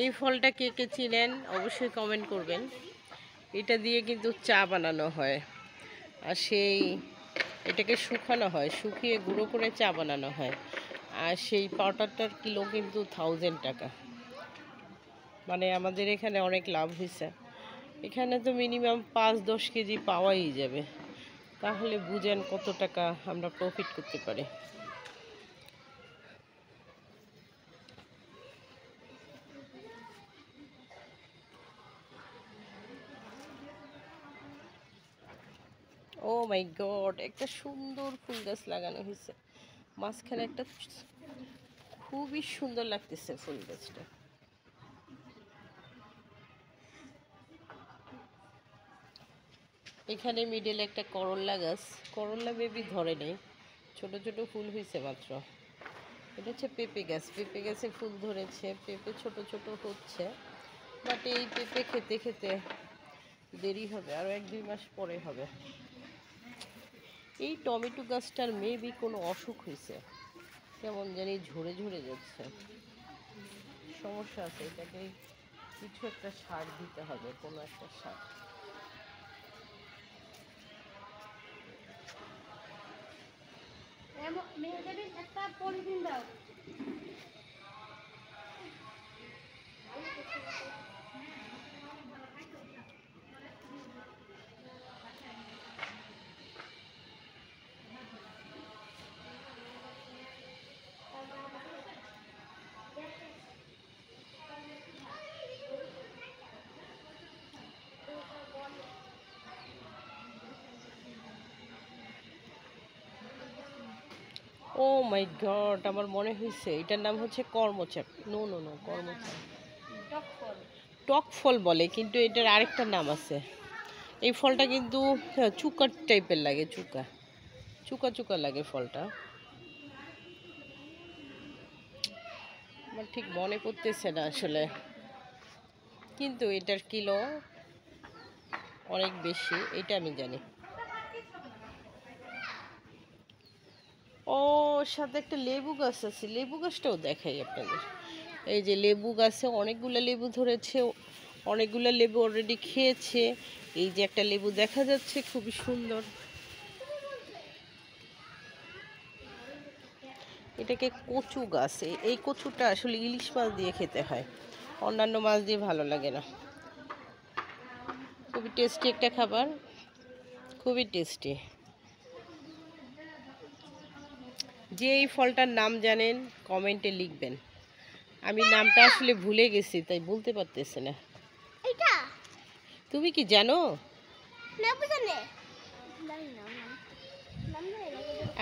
এই ফলটা কে কে চিনেন অবশ্যই কমেন্ট করবেন। এটা দিয়ে কিন্তু চা বানানো হয়, আর এটাকে শুকানো হয়, শুকিয়ে গুঁড়ো করে চা বানানো হয়। আর সেই পাউডারটার কিলো কিন্তু 1000 টাকা। মানে আমাদের এখানে অনেক লাভ হয়েছে। এখানে তো মিনিমাম 5-10 কেজি পাওয়াই যাবে। তাহলে বুঝেন কত টাকা আমরা প্রফিট করতে পারি। ও মাই গড, একটা সুন্দর ফুল গাছ লাগানো হয়েছে মাঝখানে, একটা খুবই সুন্দর লাগতেছে ফুল গাছটা। এখানে মিডলে একটা করল্লা গাছ, করল্লা বেবি ধরে নেই, ছোট ছোট ফুল হয়েছে মাত্র। এটা হচ্ছে পেঁপে গাছ, পেঁপে গাছে ফুল ধরেছে, পেঁপে ছোট ছোট হচ্ছে, বাট এই পেঁপে খেতে খেতে দেরি হবে, আরও 1-2 মাস পরে হবে। এই টমেটো গাছটার মেবি কোনো অসুখ হয়েছে, কেমন জানি ঝরে ঝরে যাচ্ছে, সমস্যা আছে। এটাকে কিছু একটা সার দিতে হবে, কোনো একটা সার। একটা পলিথিন দাও। ও মাই গড, আমার মনে হয়েছে এটার নাম হচ্ছে কর্মচাপ। নো নো নো, কর্মচাপ টক ফল বলে, কিন্তু এটার আরেকটা নাম আছে। এই ফলটা কিন্তু চুকা টাইপের লাগে, চুকা চুকা চুকা লাগে ফলটা। আমার ঠিক মনে পড়তেছে না আসলে, কিন্তু এটার কিলো অনেক বেশি, এটা আমি জানি। ও, সাথে একটা লেবু গাছ আছে, লেবু গাছটাও দেখাই আপনাদের। এই যে লেবু গাছে অনেকগুলো লেবু ধরেছে, অনেকগুলো লেবু অলরেডি খেয়েছে। এই যে একটা লেবু দেখা যাচ্ছে, খুবই সুন্দর। এটাকে কচু গাছ। এই কচুটা আসলে ইলিশ মাছ দিয়ে খেতে হয়, অন্যান্য মাছ দিয়ে ভালো লাগে না। খুবই টেস্টি একটা খাবার, খুবই টেস্টি। যে এই ফলটার নাম জানেন কমেন্টে লিখবেন। আমি নামটা আসলে ভুলে গেছি, তাই বলতে পারতেছি না। তুমি কি জানো?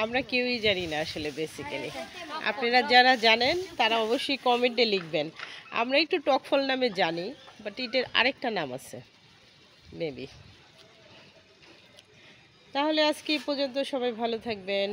আমরা কেউই জানি না আসলে বেসিক্যালি। আপনারা যারা জানেন তারা অবশ্যই কমেন্টে লিখবেন। আমরা একটু টক ফল নামে জানি, বাট এটার আরেকটা নাম আছে মেবি। তাহলে আজকে এই পর্যন্ত, সবাই ভালো থাকবেন।